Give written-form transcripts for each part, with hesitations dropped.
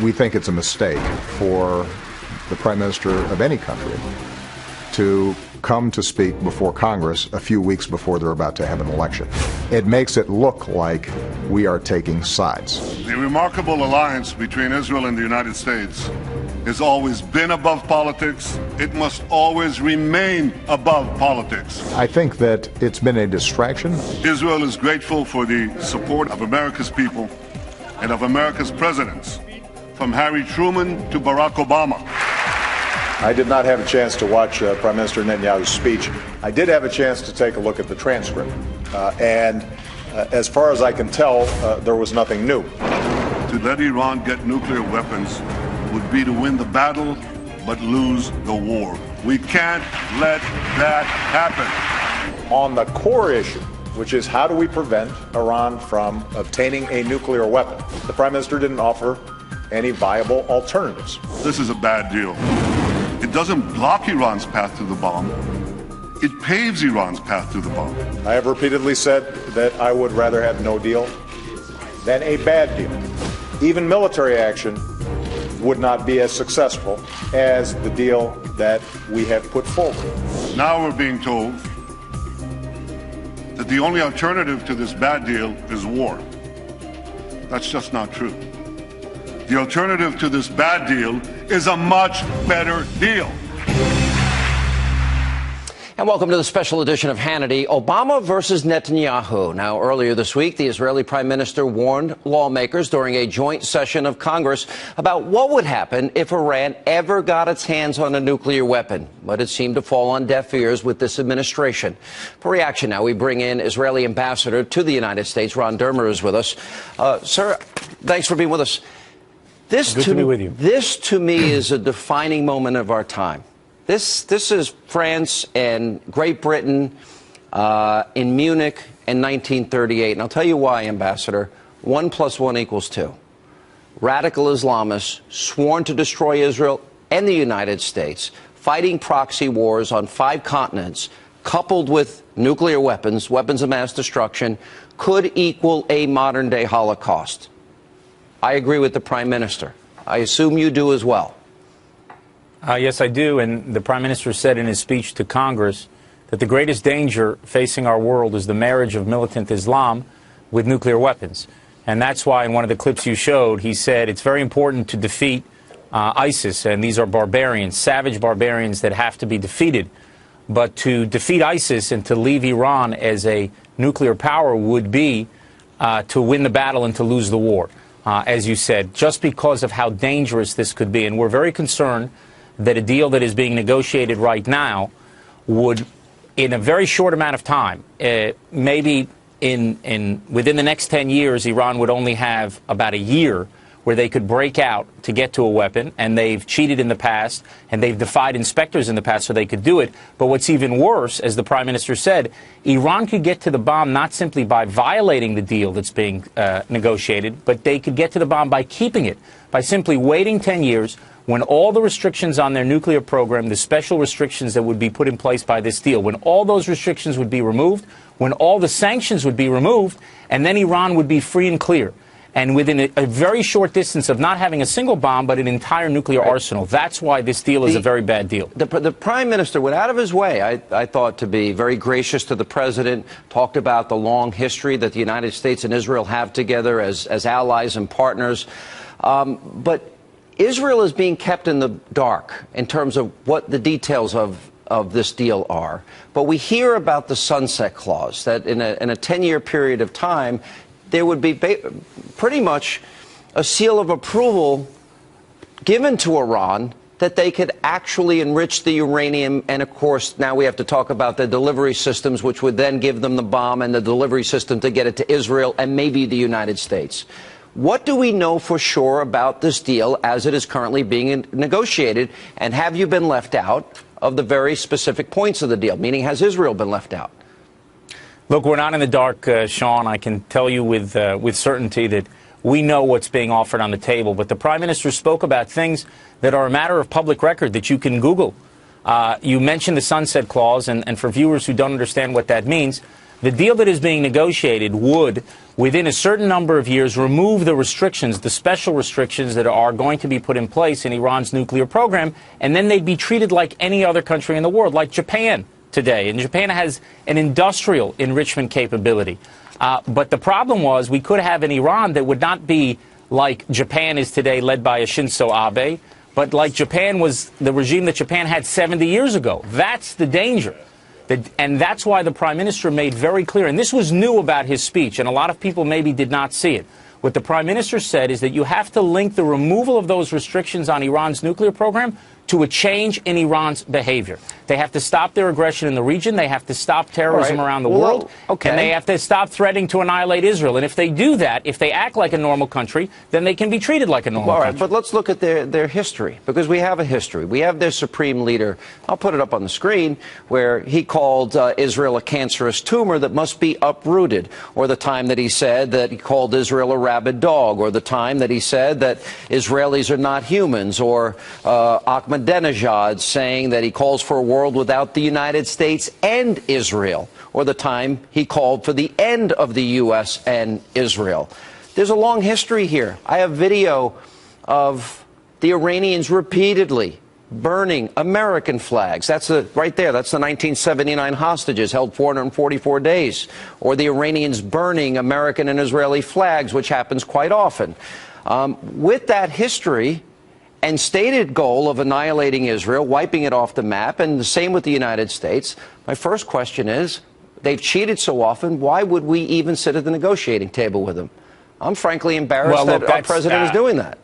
We think it's a mistake for the Prime Minister of any country to come to speak before Congress a few weeks before they're about to have an election. It makes it look like we are taking sides. The remarkable alliance between Israel and the United States has always been above politics. It must always remain above politics. I think that it's been a distraction. Israel is grateful for the support of America's people and of America's presidents, from Harry Truman to Barack Obama. I did not have a chance to watch Prime Minister Netanyahu's speech. I did have a chance to take a look at the transcript. And as far as I can tell, there was nothing new. To let Iran get nuclear weapons would be to win the battle but lose the war. We can't let that happen. On the core issue, which is how do we prevent Iran from obtaining a nuclear weapon, the Prime Minister didn't offer any viable alternatives. This is a bad deal. It doesn't block Iran's path to the bomb. It paves Iran's path to the bomb. I have repeatedly said that I would rather have no deal than a bad deal. Even military action would not be as successful as the deal that we have put forward. Now we're being told that the only alternative to this bad deal is war. That's just not true. The alternative to this bad deal is a much better deal. And welcome to the special edition of Hannity, Obama versus Netanyahu. Now, earlier this week, the Israeli prime minister warned lawmakers during a joint session of Congress about what would happen if Iran ever got its hands on a nuclear weapon. But it seemed to fall on deaf ears with this administration. For reaction now, we bring in Israeli ambassador to the United States. Ron Dermer is with us. Sir, thanks for being with us. Good to be with you. This, to me, is a defining moment of our time. This is France and Great Britain in Munich in 1938. And I'll tell you why, Ambassador. 1 + 1 = 2. Radical Islamists sworn to destroy Israel and the United States, fighting proxy wars on 5 continents, coupled with nuclear weapons, weapons of mass destruction, could equal a modern-day Holocaust. I agree with the Prime Minister. I assume you do as well. Yes, I do. And the Prime Minister said in his speech to Congress that the greatest danger facing our world is the marriage of militant Islam with nuclear weapons. And that's why in one of the clips you showed, he said it's very important to defeat ISIS. And these are barbarians, savage barbarians that have to be defeated. But to defeat ISIS and to leave Iran as a nuclear power would be to win the battle and to lose the war. As you said, just because of how dangerous this could be. And we're very concerned that a deal that is being negotiated right now would, in a very short amount of time, maybe within the next 10 years, Iran would only have about a year where they could break out to get to a weapon, and they've cheated in the past, and they've defied inspectors in the past so they could do it. But what's even worse, as the Prime Minister said, Iran could get to the bomb not simply by violating the deal that's being negotiated, but they could get to the bomb by keeping it, by simply waiting 10 years when all the restrictions on their nuclear program, the special restrictions that would be put in place by this deal, when all those restrictions would be removed, when all the sanctions would be removed, and then Iran would be free and clear. And within a very short distance of not having a single bomb, but an entire nuclear arsenal. That's why this deal is a very bad deal. The Prime Minister went out of his way, I thought, to be very gracious to the President, talked about the long history that the United States and Israel have together as allies and partners. But Israel is being kept in the dark in terms of what the details of this deal are. But we hear about the sunset clause, that in a 10-year period of time, there would be pretty much a seal of approval given to Iran that they could actually enrich the uranium. And, of course, now we have to talk about the delivery systems, which would then give them the bomb and the delivery system to get it to Israel and maybe the United States. What do we know for sure about this deal as it is currently being negotiated? And have you been left out of the very specific points of the deal? Meaning, has Israel been left out? Look, we're not in the dark, Sean. I can tell you with certainty that we know what's being offered on the table. But the Prime Minister spoke about things that are a matter of public record that you can Google. You mentioned the sunset clause, and for viewers who don't understand what that means, The deal that is being negotiated would, within a certain number of years, remove the restrictions, the special restrictions that are going to be put in place in Iran's nuclear program, and then they'd be treated like any other country in the world, like Japan today. And Japan has an industrial enrichment capability. But the problem was we could have an Iran that would not be like Japan is today, led by a Shinzo Abe, but like Japan was the regime that Japan had 70 years ago. That's the danger. And that's why the Prime Minister made very clear, and this was new about his speech, and a lot of people maybe did not see it. What the Prime Minister said is that you have to link the removal of those restrictions on Iran's nuclear program to a change in Iran's behavior. They have to stop their aggression in the region. They have to stop terrorism around the world. And they have to stop threatening to annihilate Israel. And if they do that, if they act like a normal country, then they can be treated like a normal country. But let's look at their history, because we have a history. We have their supreme leader. I'll put it up on the screen, where he called Israel a cancerous tumor that must be uprooted, or the time that he said that he called Israel a rabid dog, or the time that he said that Israelis are not humans, or Ahmadinejad saying that he calls for a world without the United States and Israel, or the time he called for the end of the U.S. and Israel. There's a long history here. I have video of the Iranians repeatedly burning American flags. That's right there. That's the 1979 hostages held 444 days. Or the Iranians burning American and Israeli flags, which happens quite often. With that history and stated goal of annihilating Israel, wiping it off the map, and the same with the United States, my first question is, they've cheated so often, why would we even sit at the negotiating table with them? I'm frankly embarrassed that our president is doing that.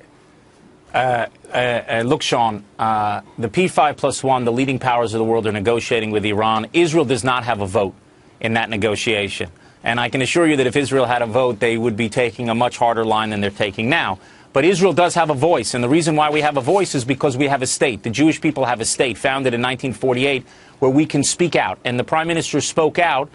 Look, Sean, the P5+1, the leading powers of the world, are negotiating with Iran. Israel does not have a vote in that negotiation. And I can assure you that if Israel had a vote, they would be taking a much harder line than they're taking now. But Israel does have a voice, and the reason why we have a voice is because we have a state. The Jewish people have a state founded in 1948 where we can speak out. And the Prime Minister spoke out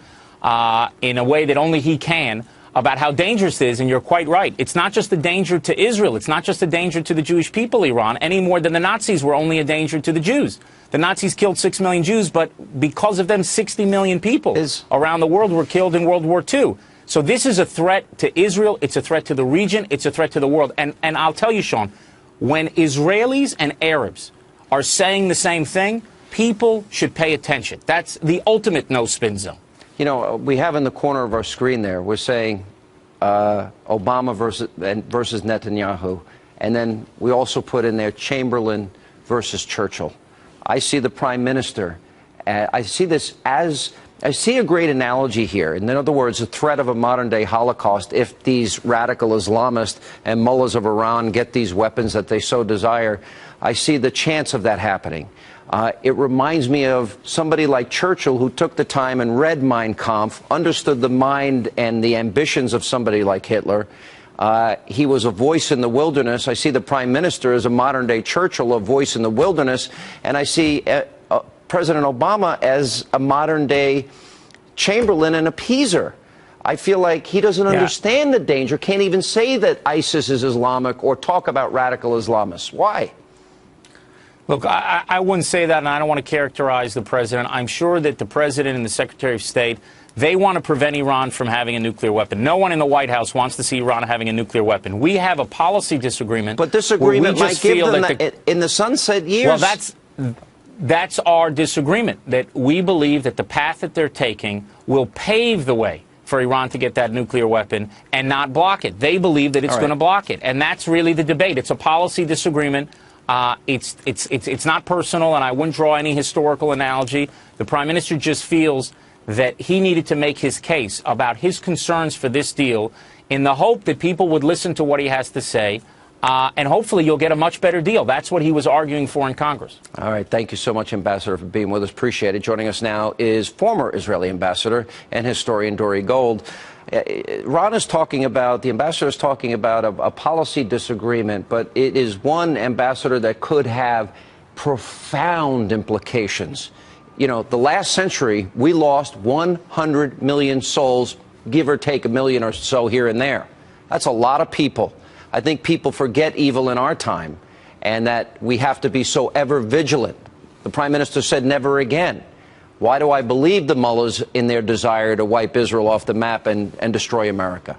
in a way that only he can about how dangerous it is, and you're quite right. It's not just a danger to Israel. It's not just a danger to the Jewish people, Iran, any more than the Nazis were only a danger to the Jews. The Nazis killed 6 million Jews, but because of them, 60 million people around the world were killed in World War II. So this is a threat to Israel. It's a threat to the region. It's a threat to the world. And I'll tell you, Sean, when Israelis and Arabs are saying the same thing, people should pay attention. That's the ultimate no-spin zone. You know, we have in the corner of our screen there, we're saying Obama versus Netanyahu. And then we also put in there Chamberlain versus Churchill. I see the Prime Minister. I see this as... I see a great analogy here. In other words, a threat of a modern-day Holocaust if these radical Islamists and mullahs of Iran get these weapons that they so desire. I see the chance of that happening. It reminds me of somebody like Churchill, who took the time and read Mein Kampf, understood the mind and the ambitions of somebody like Hitler. He was a voice in the wilderness. I see the Prime Minister as a modern-day Churchill, a voice in the wilderness. And I see President Obama as a modern-day Chamberlain and appeaser. I feel like he doesn't understand the danger, can't even say that ISIS is Islamic or talk about radical Islamists. Why? Look, I wouldn't say that, and I don't want to characterize the president. I'm sure that the president and the Secretary of State, they want to prevent Iran from having a nuclear weapon. No one in the White House wants to see Iran having a nuclear weapon. We have a policy disagreement. But this agreement might give them in the sunset years. Well, that's our disagreement, that we believe that the path that they're taking will pave the way for Iran to get that nuclear weapon and not block it. They believe that it's going to block it. And that's really the debate. It's a policy disagreement. It's not personal, and I wouldn't draw any historical analogy. The Prime Minister just feels that he needed to make his case about his concerns for this deal in the hope that people would listen to what he has to say. And hopefully you'll get a much better deal. That's what he was arguing for in Congress. All right. Thank you so much, Ambassador, for being with us. Appreciate it. Joining us now is former Israeli ambassador and historian Dore Gold. Ron is talking about, the ambassador is talking about a policy disagreement, but it is one, Ambassador, that could have profound implications. You know, the last century, we lost 100 million souls, give or take a million or so here and there. That's a lot of people. I think people forget evil in our time, and that we have to be so ever vigilant. The Prime Minister said never again. Why do I believe the mullahs in their desire to wipe Israel off the map and destroy America?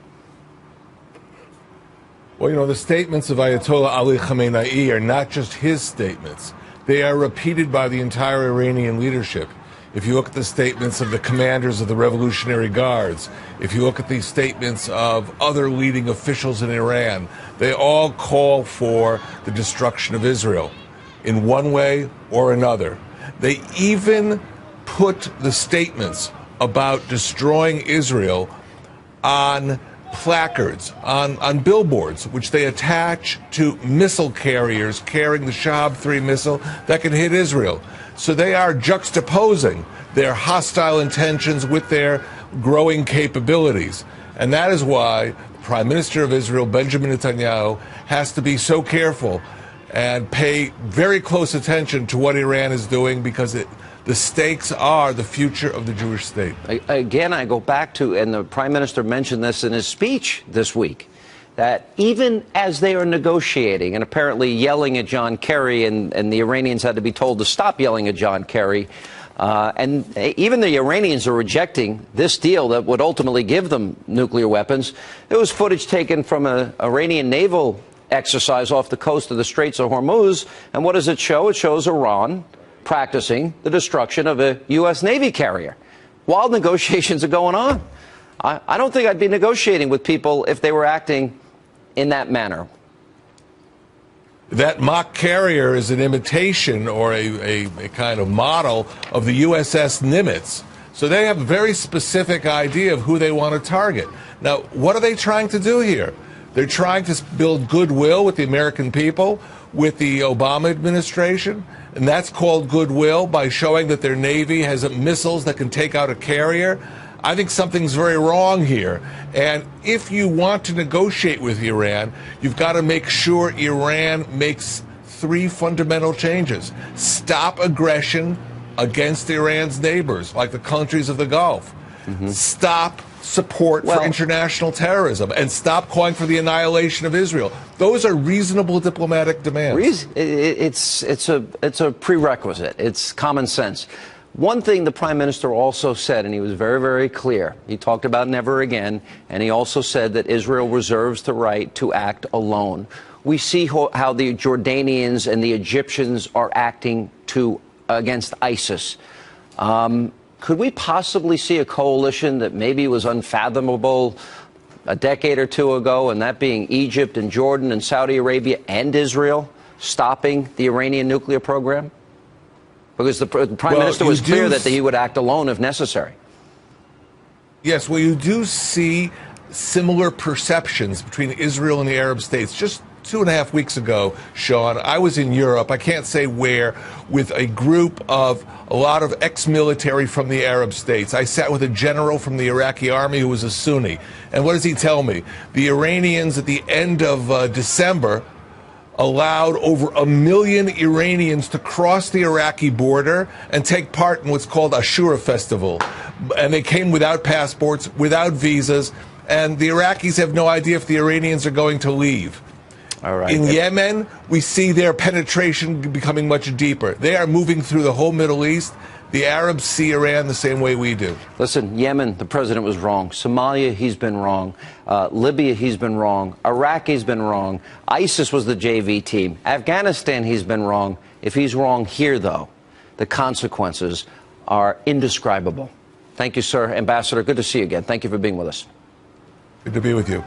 Well, you know, the statements of Ayatollah Ali Khamenei are not just his statements. They are repeated by the entire Iranian leadership. If you look at the statements of the commanders of the Revolutionary Guards, if you look at the statements of other leading officials in Iran, they all call for the destruction of Israel in one way or another. They even put the statements about destroying Israel on placards, on billboards, which they attach to missile carriers carrying the Shahab 3 missile that can hit Israel. So they are juxtaposing their hostile intentions with their growing capabilities. And that is why the Prime Minister of Israel, Benjamin Netanyahu, has to be so careful and pay very close attention to what Iran is doing, because the stakes are the future of the Jewish state. Again, I go back to, and the Prime Minister mentioned this in his speech this week, that even as they are negotiating and apparently yelling at John Kerry, and the Iranians had to be told to stop yelling at John Kerry, and even the Iranians are rejecting this deal that would ultimately give them nuclear weapons. There was footage taken from an Iranian naval exercise off the coast of the Straits of Hormuz, and what does it show? It shows Iran practicing the destruction of a U.S. Navy carrier while negotiations are going on. I don't think I'd be negotiating with people if they were acting in that manner. That mock carrier is an imitation or a kind of model of the USS Nimitz. So they have a very specific idea of who they want to target. Now, what are they trying to do here? They're trying to build goodwill with the American people, with the Obama administration, and that's called goodwill by showing that their Navy has missiles that can take out a carrier. I think something's very wrong here. And if you want to negotiate with Iran, you've got to make sure Iran makes 3 fundamental changes. Stop aggression against Iran's neighbors, like the countries of the Gulf. Stop support for international terrorism, and stop calling for the annihilation of Israel. Those are reasonable diplomatic demands. It's a prerequisite. It's common sense. One thing the Prime Minister also said, and he was very, very clear, he talked about never again, and he also said that Israel reserves the right to act alone. We see how the Jordanians and the Egyptians are acting against ISIS. Could we possibly see a coalition that maybe was unfathomable a decade or two ago, and that being Egypt and Jordan and Saudi Arabia and Israel stopping the Iranian nuclear program? Because the Prime Minister was clear that he would act alone if necessary. Yes, well, you do see similar perceptions between Israel and the Arab states. Just 2.5 weeks ago, Sean, I was in Europe, I can't say where, with a group of a lot of ex-military from the Arab states. I sat with a general from the Iraqi army who was a Sunni. And what does he tell me? The Iranians at the end of December allowed over 1 million Iranians to cross the Iraqi border and take part in what's called Ashura Festival. And they came without passports, without visas, and the Iraqis have no idea if the Iranians are going to leave. All right. In Yemen, we see their penetration becoming much deeper. They are moving through the whole Middle East. The Arabs see Iran the same way we do. Listen, Yemen, the president was wrong. Somalia, he's been wrong. Libya, he's been wrong. Iraq, he's been wrong. ISIS was the JV team. Afghanistan, he's been wrong. If he's wrong here, though, the consequences are indescribable. Thank you, sir. Ambassador, good to see you again. Thank you for being with us. Good to be with you.